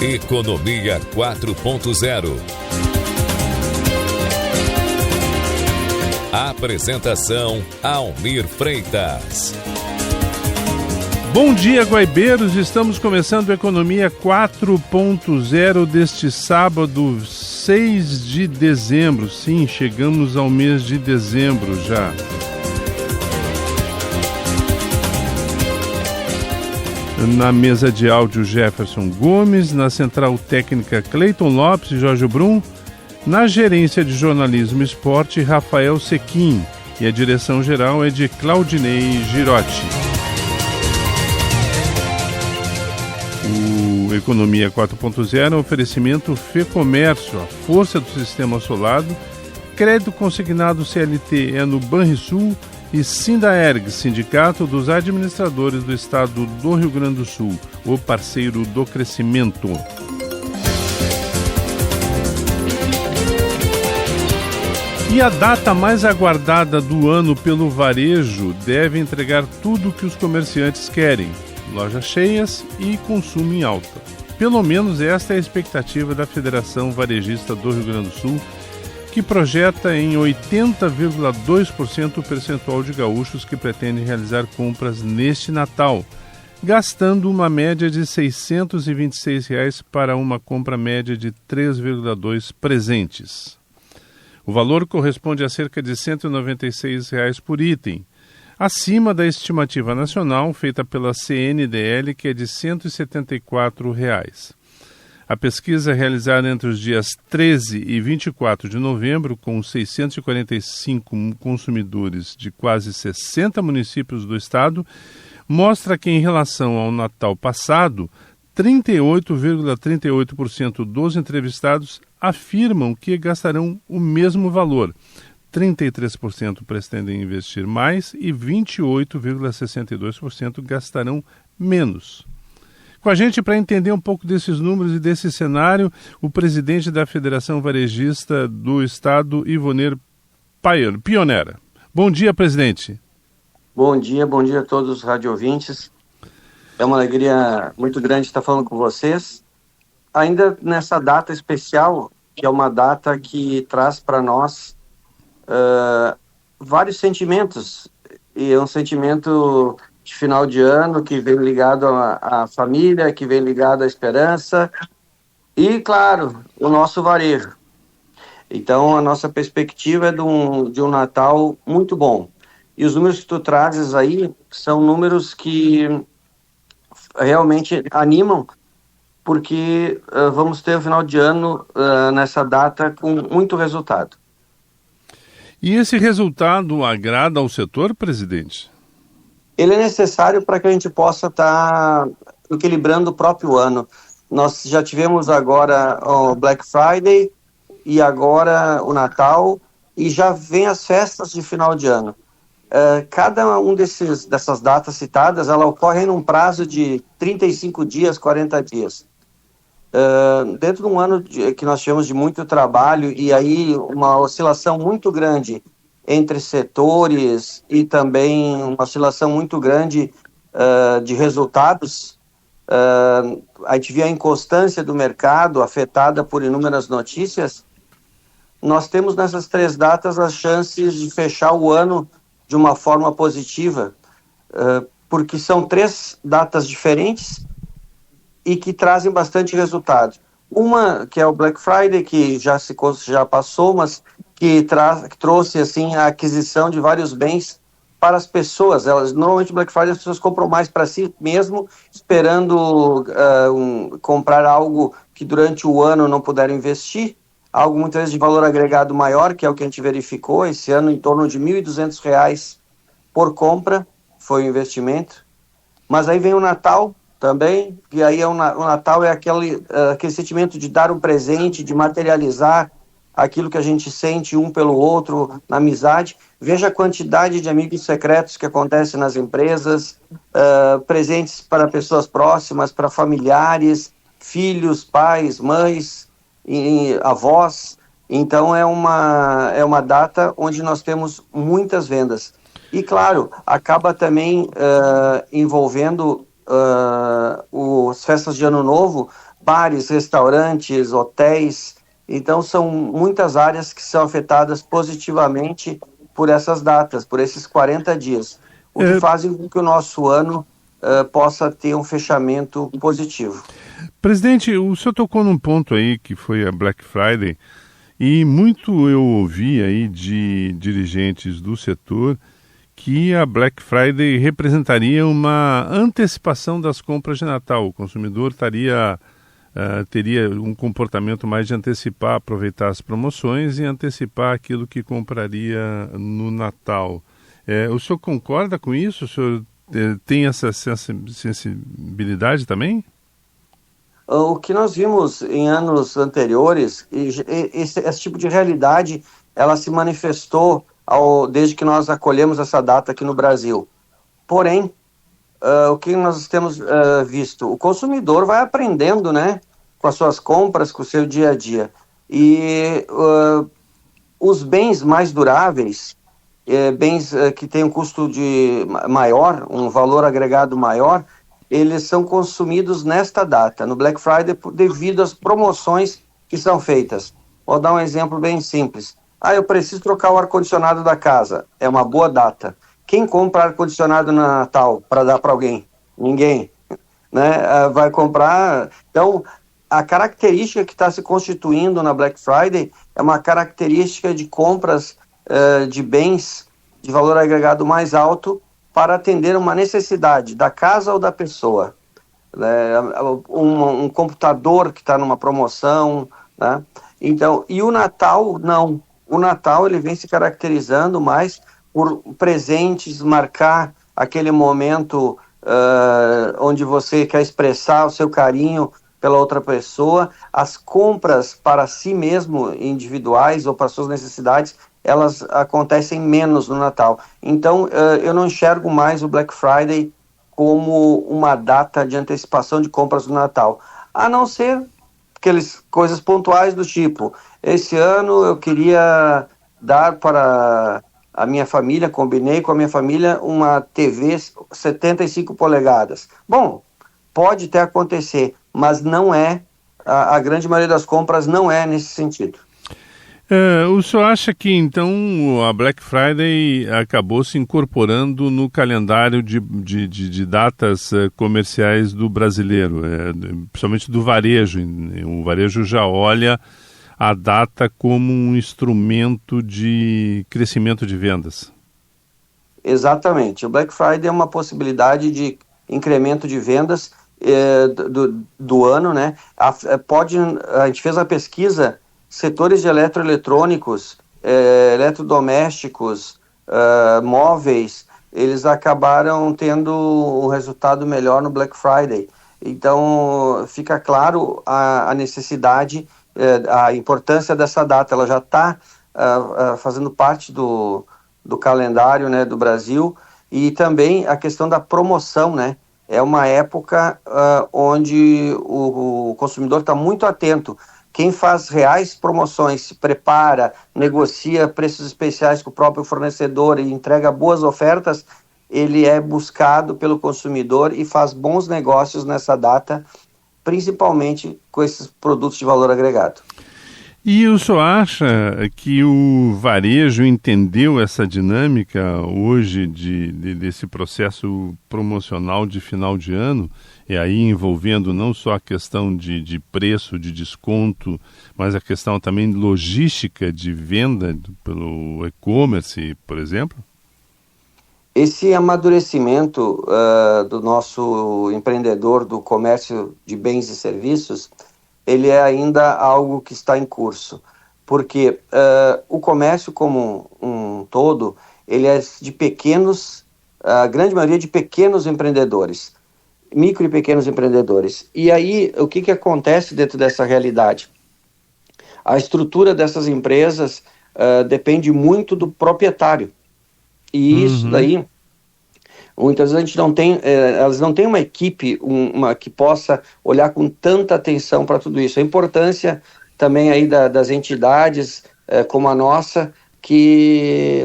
Economia 4.0. Apresentação Almir Freitas. Bom dia, guaibeiros. Estamos começando a Economia 4.0 deste sábado, 6 de dezembro. Sim, chegamos ao mês de dezembro já. Na mesa de áudio, Jefferson Gomes. Na central técnica, Cleiton Lopes e Jorge Brum. Na gerência de jornalismo e esporte, Rafael Sequim. E a direção geral é de Claudinei Girotti. O Economia 4.0 é um oferecimento Fecomércio, a força do sistema solado. Crédito consignado CLT é no Banrisul e Sindaerg, Sindicato dos Administradores do Estado do Rio Grande do Sul, o parceiro do crescimento. E a data mais aguardada do ano pelo varejo deve entregar tudo o que os comerciantes querem: lojas cheias e consumo em alta. Pelo menos esta é a expectativa da Federação Varejista do Rio Grande do Sul, que projeta em 80,2% o percentual de gaúchos que pretendem realizar compras neste Natal, gastando uma média de R$ 626 para uma compra média de 3,2 presentes. O valor corresponde a cerca de R$ 196 por item, acima da estimativa nacional feita pela CNDL, que é de R$ 174. A pesquisa realizada entre os dias 13 e 24 de novembro, com 645 consumidores de quase 60 municípios do estado, mostra que, em relação ao Natal passado, 38,38% dos entrevistados afirmam que gastarão o mesmo valor. 33% pretendem investir mais e 28,62% gastarão menos. Com a gente, para entender um pouco desses números e desse cenário, o presidente da Federação Varejista do Estado, Ivonir Pionera. Bom dia, presidente. Bom dia a todos os radiovintes. É uma alegria muito grande estar falando com vocês. Ainda nessa data especial, que é uma data que traz para nós vários sentimentos. E é um sentimento de final de ano que vem ligado à família, que vem ligado à esperança e, claro, o nosso varejo. Então, a nossa perspectiva é de um Natal muito bom. E os números que tu trazes aí são números que realmente animam, porque vamos ter o final de ano nessa data com muito resultado. E esse resultado agrada ao setor, presidente? Ele é necessário para que a gente possa estar equilibrando o próprio ano. Nós já tivemos agora o Black Friday e agora o Natal, e já vem as festas de final de ano. Cada um dessas datas citadas, ela ocorre num prazo de 35 dias, 40 dias. Dentro de um ano que nós tivemos de muito trabalho e aí uma oscilação muito grande entre setores e também uma oscilação muito grande de resultados, a gente via a inconstância do mercado afetada por inúmeras notícias. Nós temos nessas 3 datas as chances de fechar o ano de uma forma positiva, porque são 3 datas diferentes e que trazem bastante resultado. Uma que é o Black Friday, que já passou, mas que trouxe assim, a aquisição de vários bens para as pessoas. Normalmente no Black Friday as pessoas compram mais para si mesmo, esperando comprar algo que durante o ano não puderam investir, algo muitas vezes de valor agregado maior, que é o que a gente verificou esse ano, em torno de R$ 1.200 por compra, foi o investimento. Mas aí vem o Natal também, e aí o Natal é aquele sentimento de dar um presente, de materializar aquilo que a gente sente um pelo outro na amizade. Veja a quantidade de amigos secretos que acontece nas empresas, presentes para pessoas próximas, para familiares, filhos, pais, mães, avós. Então é uma data onde nós temos muitas vendas. E claro, acaba também envolvendo as festas de Ano Novo bares, restaurantes, hotéis. Então, são muitas áreas que são afetadas positivamente por essas datas, por esses 40 dias, o que fazem com que o nosso ano possa ter um fechamento positivo. Presidente, o senhor tocou num ponto aí que foi a Black Friday, e muito eu ouvi aí de dirigentes do setor que a Black Friday representaria uma antecipação das compras de Natal. O consumidor teria um comportamento mais de antecipar, aproveitar as promoções e antecipar aquilo que compraria no Natal. O senhor concorda com isso? O senhor tem essa sensibilidade também? O que nós vimos em anos anteriores, esse tipo de realidade, ela se manifestou desde que nós acolhemos essa data aqui no Brasil. Porém, o que nós temos visto? O consumidor vai aprendendo, né, com as suas compras, com o seu dia a dia. E os bens mais duráveis, bens que têm um custo maior, um valor agregado maior, eles são consumidos nesta data, no Black Friday, devido às promoções que são feitas. Vou dar um exemplo bem simples. Eu preciso trocar o ar-condicionado da casa. É uma boa data. Quem compra ar-condicionado no Natal para dar para alguém? Ninguém, né? Vai comprar. Então, a característica que está se constituindo na Black Friday é uma característica de compras de bens de valor agregado mais alto para atender uma necessidade da casa ou da pessoa. Um computador que está numa promoção, né? Então, e o Natal, não. O Natal ele vem se caracterizando mais por presentes, marcar aquele momento onde você quer expressar o seu carinho pela outra pessoa. As compras para si mesmo, individuais ou para suas necessidades, elas acontecem menos no Natal. Então, eu não enxergo mais o Black Friday como uma data de antecipação de compras do Natal, a não ser aquelas coisas pontuais do tipo, esse ano eu queria dar para a minha família, combinei com a minha família uma TV 75 polegadas. Bom, pode até acontecer, mas não é, a grande maioria das compras não é nesse sentido. O senhor acha que, então, a Black Friday acabou se incorporando no calendário de datas comerciais do brasileiro, principalmente do varejo? O varejo já olha a data como um instrumento de crescimento de vendas. Exatamente. O Black Friday é uma possibilidade de incremento de vendas do ano, né? A gente fez a pesquisa. Setores de eletroeletrônicos, eletrodomésticos, móveis, eles acabaram tendo um resultado melhor no Black Friday. Então, fica claro a necessidade, a importância dessa data. Ela já está fazendo parte do calendário, né, do Brasil, e também a questão da promoção, né? É uma época onde o consumidor está muito atento. Quem faz reais promoções, se prepara, negocia preços especiais com o próprio fornecedor e entrega boas ofertas, ele é buscado pelo consumidor e faz bons negócios nessa data, principalmente com esses produtos de valor agregado. E o senhor acha que o varejo entendeu essa dinâmica hoje desse processo promocional de final de ano, e aí envolvendo não só a questão de preço, de desconto, mas a questão também de logística de venda pelo e-commerce, por exemplo? Esse amadurecimento do nosso empreendedor do comércio de bens e serviços, ele é ainda algo que está em curso, porque o comércio como um todo, ele é de pequenos, a grande maioria de pequenos empreendedores, micro e pequenos empreendedores. E aí, o que acontece dentro dessa realidade? A estrutura dessas empresas depende muito do proprietário. E isso daí, muitas vezes a gente não tem, elas não têm uma equipe que possa olhar com tanta atenção para tudo isso. A importância também aí das entidades como a nossa,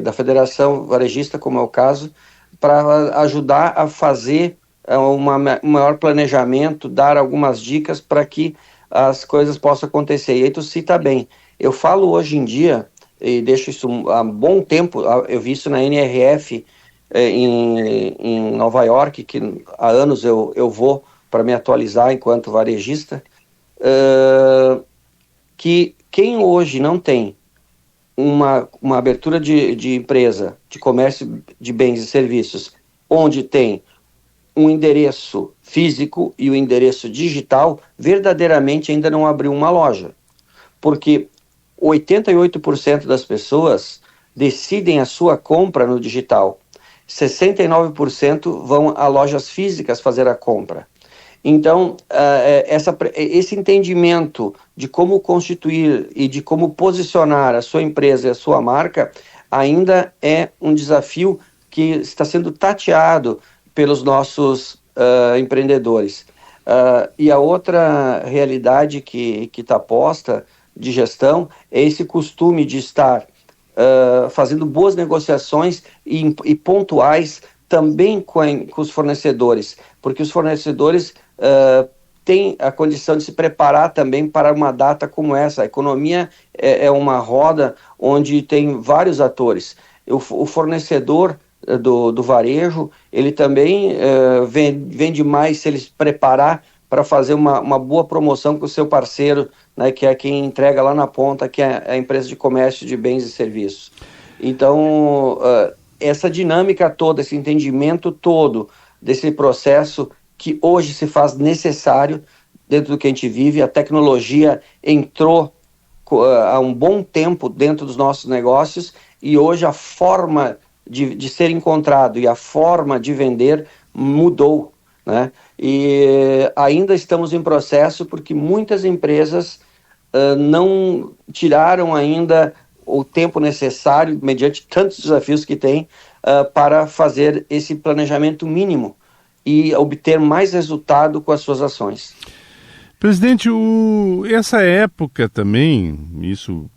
da Federação Varejista, como é o caso, para ajudar a fazer um maior planejamento, dar algumas dicas para que as coisas possam acontecer. E aí tu cita bem, eu falo hoje em dia, e deixo isso há bom tempo, eu vi isso na NRF em Nova York, que há anos eu vou para me atualizar enquanto varejista, que quem hoje não tem uma abertura de empresa, de comércio de bens e serviços, onde tem um endereço físico e o endereço digital, verdadeiramente ainda não abriu uma loja. Porque 88% das pessoas decidem a sua compra no digital. 69% vão a lojas físicas fazer a compra. Então, esse entendimento de como constituir e de como posicionar a sua empresa e a sua marca ainda é um desafio que está sendo tateado pelos nossos empreendedores. E a outra realidade que está posta de gestão é esse costume de estar fazendo boas negociações e pontuais também com os fornecedores, porque os fornecedores têm a condição de se preparar também para uma data como essa. A economia é uma roda onde tem vários atores. O fornecedor do varejo, ele também vende mais se ele se preparar para fazer uma boa promoção com o seu parceiro, né, que é quem entrega lá na ponta, que é a empresa de comércio de bens e serviços. Então, essa dinâmica toda, esse entendimento todo desse processo que hoje se faz necessário dentro do que a gente vive, a tecnologia entrou há um bom tempo dentro dos nossos negócios e hoje a forma de ser encontrado e a forma de vender mudou, né? E ainda estamos em processo porque muitas empresas não tiraram ainda o tempo necessário, mediante tantos desafios que tem, para fazer esse planejamento mínimo e obter mais resultado com as suas ações. Presidente, essa época também, isso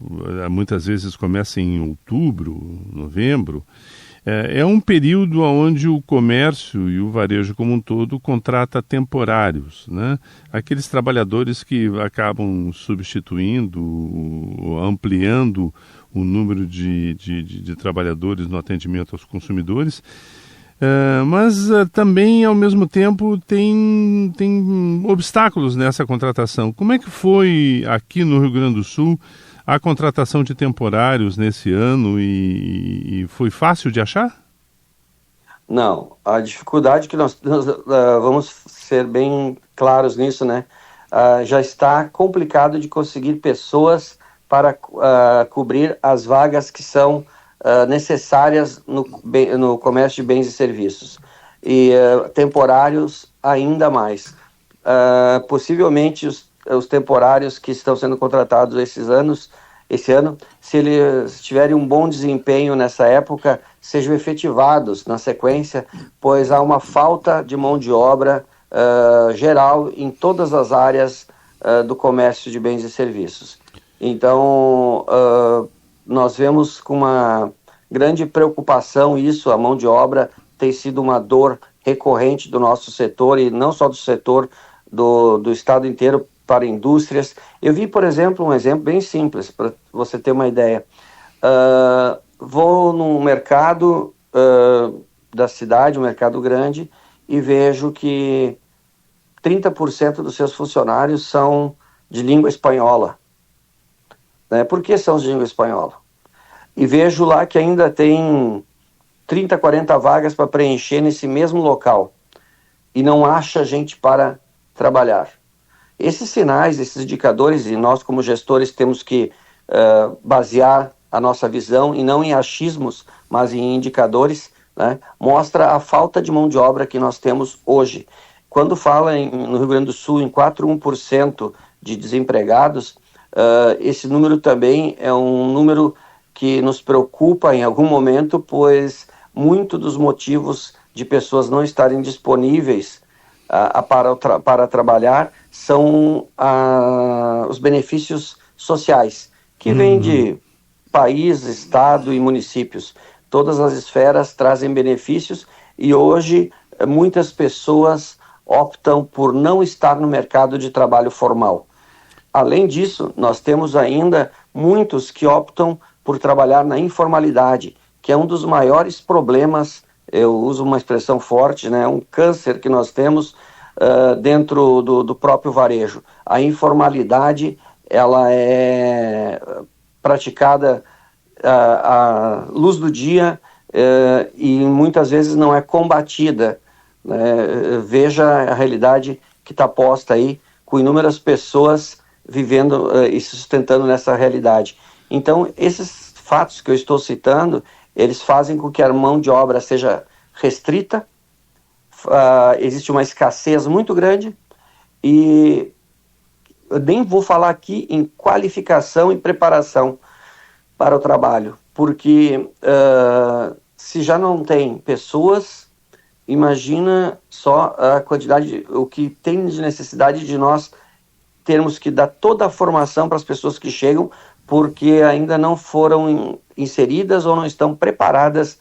muitas vezes começa em outubro, novembro, é um período onde o comércio e o varejo como um todo contrata temporários, né? Aqueles trabalhadores que acabam substituindo, ampliando o número de trabalhadores no atendimento aos consumidores, mas também, ao mesmo tempo, tem obstáculos nessa contratação. Como é que foi aqui no Rio Grande do Sul a contratação de temporários nesse ano e foi fácil de achar? Não, a dificuldade que nós vamos ser bem claros nisso, né? Já está complicado de conseguir pessoas para cobrir as vagas que são necessárias no comércio de bens e serviços. E temporários ainda mais. Possivelmente os temporários que estão sendo contratados esse ano, se eles tiverem um bom desempenho nessa época, sejam efetivados na sequência, pois há uma falta de mão de obra geral em todas as áreas do comércio de bens e serviços. Então, nós vemos com uma grande preocupação isso, a mão de obra tem sido uma dor recorrente do nosso setor, e não só do setor do estado inteiro, para indústrias. Eu vi, por exemplo, um exemplo bem simples, para você ter uma ideia. Vou num mercado da cidade, um mercado grande, e vejo que 30% dos seus funcionários são de língua espanhola. Né? Por que são de língua espanhola? E vejo lá que ainda tem 30, 40 vagas para preencher nesse mesmo local, e não acha gente para trabalhar. Esses sinais, esses indicadores, e nós como gestores temos que basear a nossa visão, e não em achismos, mas em indicadores, né? Mostra a falta de mão de obra que nós temos hoje. Quando fala no Rio Grande do Sul em 4,1% de desempregados, esse número também é um número que nos preocupa em algum momento, pois muito dos motivos de pessoas não estarem disponíveis para trabalhar são os benefícios sociais, que vêm de país, estado e municípios. Todas as esferas trazem benefícios, e hoje muitas pessoas optam por não estar no mercado de trabalho formal. Além disso, nós temos ainda muitos que optam por trabalhar na informalidade, que é um dos maiores problemas, eu uso uma expressão forte, né, um câncer que nós temos dentro do próprio varejo. A informalidade, ela é praticada à luz do dia e muitas vezes não é combatida. Veja a realidade que está posta aí, com inúmeras pessoas vivendo e se sustentando nessa realidade. Então, esses fatos que eu estou citando, eles fazem com que a mão de obra seja restrita, existe uma escassez muito grande, e eu nem vou falar aqui em qualificação e preparação para o trabalho, porque se já não tem pessoas, imagina só a quantidade, o que tem de necessidade de nós termos que dar toda a formação para as pessoas que chegam, porque ainda não foram inseridas ou não estão preparadas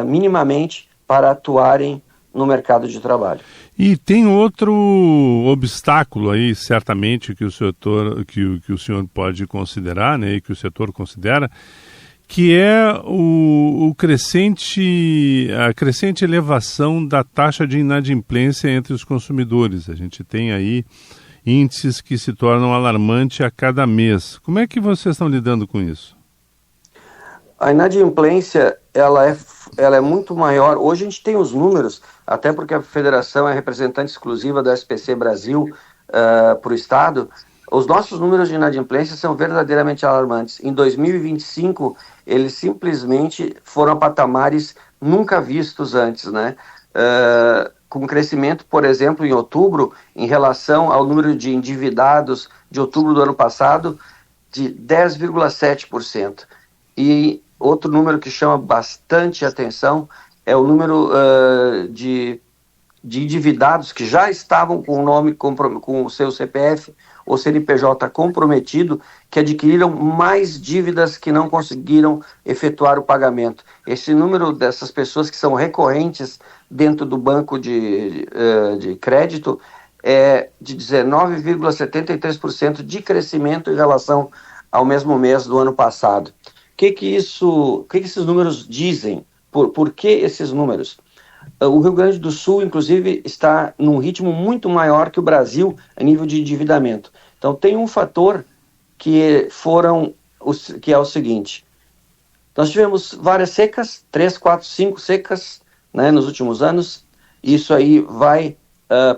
minimamente para atuarem no mercado de trabalho. E tem outro obstáculo aí, certamente, que o senhor pode considerar, né, e que o setor considera, que é a crescente elevação da taxa de inadimplência entre os consumidores. A gente tem aí índices que se tornam alarmantes a cada mês. Como é que vocês estão lidando com isso? A inadimplência, ela é muito maior. Hoje a gente tem os números, até porque a federação é representante exclusiva da SPC Brasil para o Estado. Os nossos números de inadimplência são verdadeiramente alarmantes. Em 2025, eles simplesmente foram a patamares nunca vistos antes, né? Com crescimento, por exemplo, em outubro, em relação ao número de endividados de outubro do ano passado, de 10,7%. E outro número que chama bastante atenção é o número de endividados que já estavam com o nome, com o seu CPF ou CNPJ comprometido, que adquiriram mais dívidas que não conseguiram efetuar o pagamento. Esse número dessas pessoas que são recorrentes dentro do banco de crédito é de 19,73% de crescimento em relação ao mesmo mês do ano passado. O que esses números dizem? Por que esses números? O Rio Grande do Sul, inclusive, está num ritmo muito maior que o Brasil a nível de endividamento. Então, tem um fator que é o seguinte: nós tivemos várias secas, 3, 4, 5 secas, né, nos últimos anos. Isso aí vai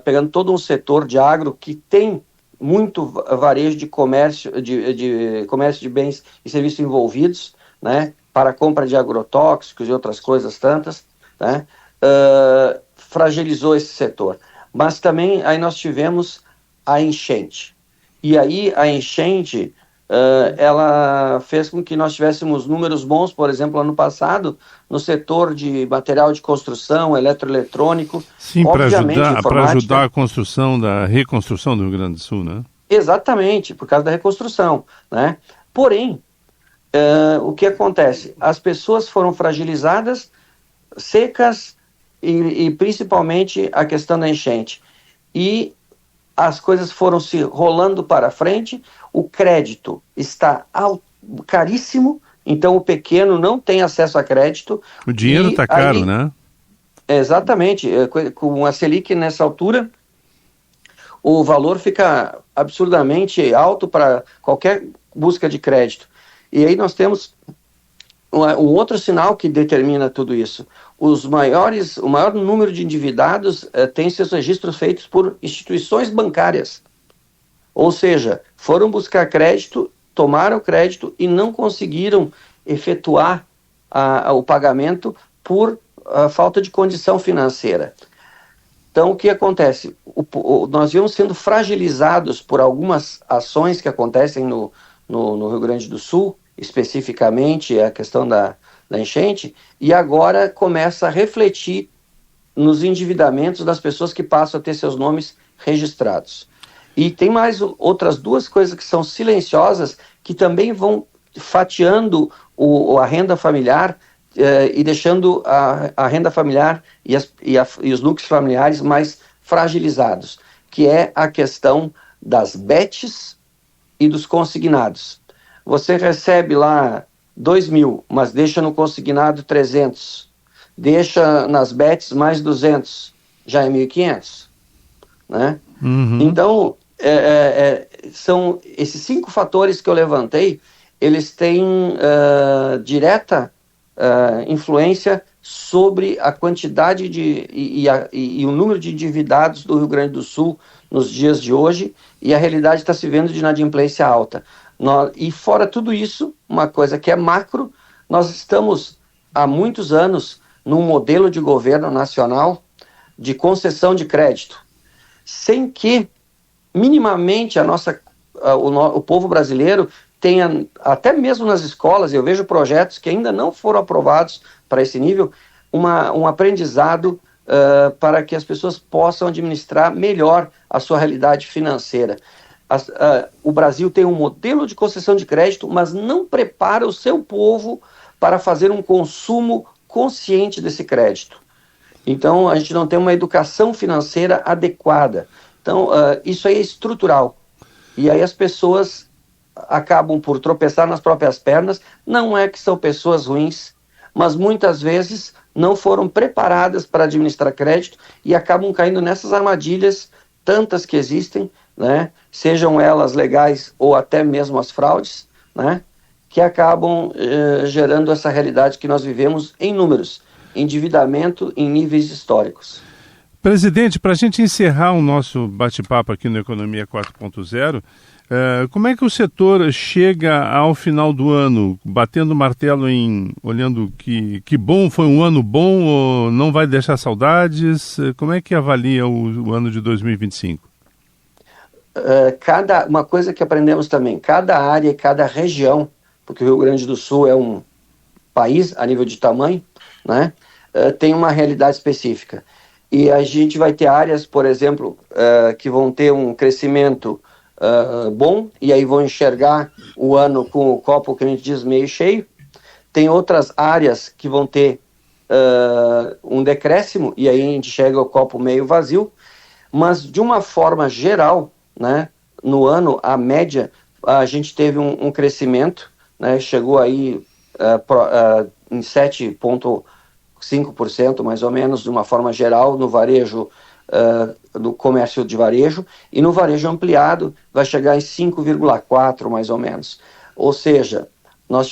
pegando todo um setor de agro que tem muito varejo de comércio, de comércio de bens e serviços envolvidos, né, para a compra de agrotóxicos e outras coisas tantas, né, fragilizou esse setor. Mas também aí nós tivemos a enchente. E aí a enchente, ela fez com que nós tivéssemos números bons, por exemplo, ano passado, no setor de material de construção, eletroeletrônico. Sim, para ajudar a construção, da reconstrução do Rio Grande do Sul, né? Exatamente, por causa da reconstrução, né? Porém, o que acontece? As pessoas foram fragilizadas, secas, e principalmente a questão da enchente. E as coisas foram se rolando para frente, o crédito está caríssimo, então o pequeno não tem acesso a crédito. O dinheiro está caro, né? Exatamente, com a Selic nessa altura, o valor fica absurdamente alto para qualquer busca de crédito. E aí nós temos um outro sinal que determina tudo isso. O maior número de endividados tem seus registros feitos por instituições bancárias. Ou seja, foram buscar crédito, tomaram crédito e não conseguiram efetuar o pagamento por falta de condição financeira. Então, o que acontece? Nós vimos sendo fragilizados por algumas ações que acontecem no Rio Grande do Sul, especificamente a questão da enchente, e agora começa a refletir nos endividamentos das pessoas que passam a ter seus nomes registrados. E tem mais outras duas coisas que são silenciosas, que também vão fatiando a renda familiar e deixando a renda familiar e os núcleos familiares mais fragilizados, que é a questão das bets e dos consignados. Você recebe lá 2.000, mas deixa no consignado 300, deixa nas bets mais 200, já é 1.500, né? Então, são esses 5 fatores que eu levantei, eles têm direta influência sobre a quantidade e o número de endividados do Rio Grande do Sul nos dias de hoje, e a realidade está se vendo de inadimplência alta. E fora tudo isso, uma coisa que é macro, nós estamos há muitos anos num modelo de governo nacional de concessão de crédito, sem que minimamente o povo brasileiro tenha, até mesmo nas escolas, eu vejo projetos que ainda não foram aprovados para esse nível, um aprendizado para que as pessoas possam administrar melhor a sua realidade financeira. O Brasil tem um modelo de concessão de crédito, mas não prepara o seu povo para fazer um consumo consciente desse crédito. Então, a gente não tem uma educação financeira adequada. Então, isso aí é estrutural. E aí as pessoas acabam por tropeçar nas próprias pernas. Não é que são pessoas ruins, mas muitas vezes não foram preparadas para administrar crédito e acabam caindo nessas armadilhas, tantas que existem, né? Sejam elas legais ou até mesmo as fraudes, né? Que acabam gerando essa realidade que nós vivemos em números, endividamento em níveis históricos. Presidente, para a gente encerrar o nosso bate-papo aqui no Economia 4.0, como é que o setor chega ao final do ano, batendo o martelo olhando que bom, foi um ano bom ou não vai deixar saudades? Como é que avalia o ano de 2025? Uma coisa que aprendemos também, cada área e cada região, porque o Rio Grande do Sul é um país a nível de tamanho, né, tem uma realidade específica. E a gente vai ter áreas, por exemplo, que vão ter um crescimento bom, e aí vão enxergar o ano com o copo que a gente diz meio cheio. Tem outras áreas que vão ter um decréscimo, e aí a gente enxerga o copo meio vazio. Mas, de uma forma geral, né, no ano, a média, a gente teve um crescimento, né, chegou aí em 7,5% mais ou menos, de uma forma geral, no varejo, do comércio de varejo, e no varejo ampliado vai chegar em 5,4% mais ou menos. Ou seja, nós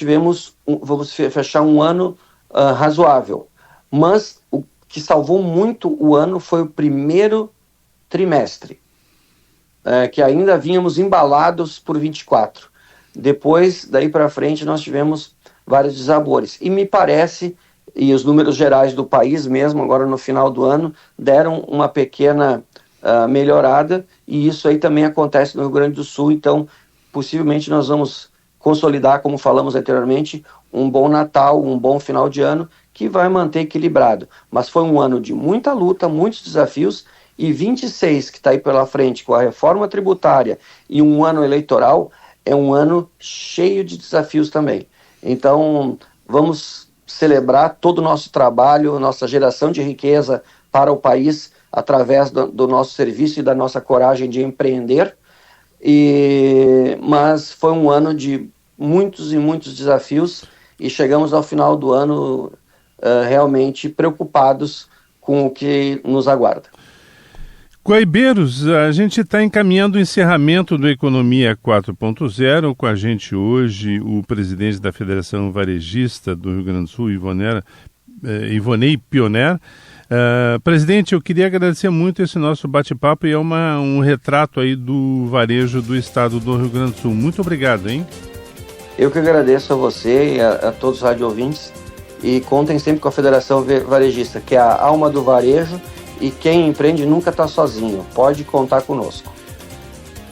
vamos fechar um ano razoável, mas o que salvou muito o ano foi o primeiro trimestre, que ainda vínhamos embalados por 24. Depois, daí para frente, nós tivemos vários desabores. E me parece, e os números gerais do país mesmo, agora no final do ano, deram uma pequena melhorada, e isso aí também acontece no Rio Grande do Sul. Então, possivelmente nós vamos consolidar, como falamos anteriormente, um bom Natal, um bom final de ano, que vai manter equilibrado. Mas foi um ano de muita luta, muitos desafios, e 26, que está aí pela frente, com a reforma tributária e um ano eleitoral, é um ano cheio de desafios também. Então, vamos celebrar todo o nosso trabalho, nossa geração de riqueza para o país, através do nosso serviço e da nossa coragem de empreender. Mas foi um ano de muitos e muitos desafios, e chegamos ao final do ano realmente preocupados com o que nos aguarda. Guaibeiros, a gente está encaminhando o encerramento do Economia 4.0. Com a gente hoje o presidente da Federação Varejista do Rio Grande do Sul, Ivonei Pioner. Presidente, eu queria agradecer muito esse nosso bate-papo, e é um retrato aí do varejo do estado do Rio Grande do Sul. Muito obrigado, hein? Eu que agradeço a você e a todos os rádio-ouvintes, e contem sempre com a Federação Varejista, que é a alma do varejo, e quem empreende nunca está sozinho. Pode contar conosco.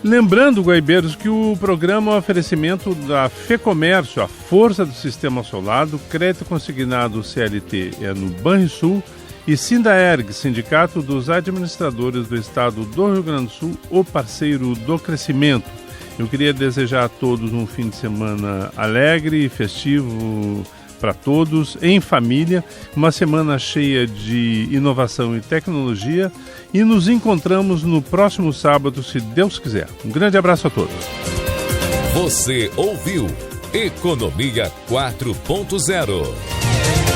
Lembrando, Guaibeiros, que o programa é um oferecimento da FEComércio, a força do sistema solar, do crédito consignado CLT no Banrisul, e Sindaerg, Sindicato dos Administradores do Estado do Rio Grande do Sul, o parceiro do crescimento. Eu queria desejar a todos um fim de semana alegre, festivo, para todos, em família, uma semana cheia de inovação e tecnologia, e nos encontramos no próximo sábado, se Deus quiser. Um grande abraço a todos. Você ouviu Economia 4.0.